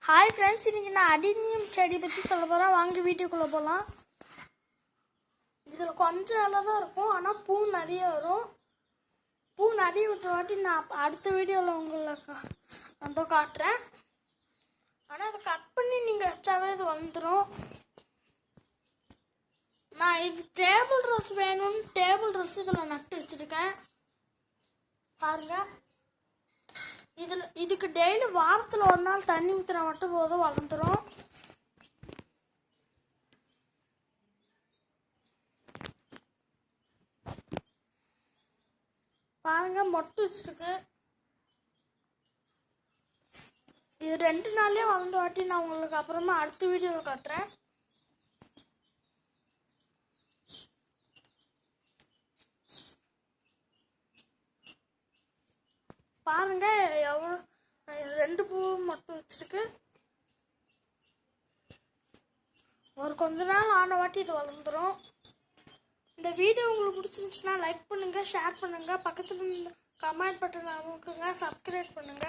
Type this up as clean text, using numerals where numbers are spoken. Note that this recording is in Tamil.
ஹாய் ஃப்ரெண்ட்ஸ், இன்றைக்கி நான் அடினியம் செடி பற்றி சொல்ல போகிறேன். வாங்க வீடியோக்குள்ளே போகலாம். இதில் கொஞ்சம் இலை தான் இருக்கும், ஆனால் பூ நிறைய வரும். பூ நிறைய விட்டுற வாட்டி நான் அடுத்த வீடியோவில் உங்களுக்கு வந்து காட்டுறேன். ஆனால் அதை கட் பண்ணி நீங்கள் வச்சாவே இது வந்துடும். நான் இது டேபிள் ரோஸ் வேணும்னு டேபிள் ரோஸ் இதில் நட்டு வச்சுருக்கேன் பாருங்க. இதுக்கு டெய்லி வாரத்தில் ஒரு நாள் தண்ணி ஊற்றினா மட்டும் போதும், வளர்ந்துடும். பாருங்க, மொட்டு வச்சிருக்கு. இது 2 நாள்லயே வளர்ந்த வாட்டி நான் உங்களுக்கு அப்புறமா அடுத்த வீடியோவில் காட்டுறேன். பாருங்க, எவ்வளோ 2 பூ மட்டும் வச்சிருக்கு. ஒரு கொஞ்ச நாள் ஆன வாட்டி இது வளர்ந்துடும். இந்த வீடியோ உங்களுக்கு பிடிச்சிருந்துச்சுன்னா லைக் பண்ணுங்க, ஷேர் பண்ணுங்க, பக்கத்துல கமெண்ட் பட்டன் அமுக்குங்க, சப்ஸ்கிரைப் பண்ணுங்க.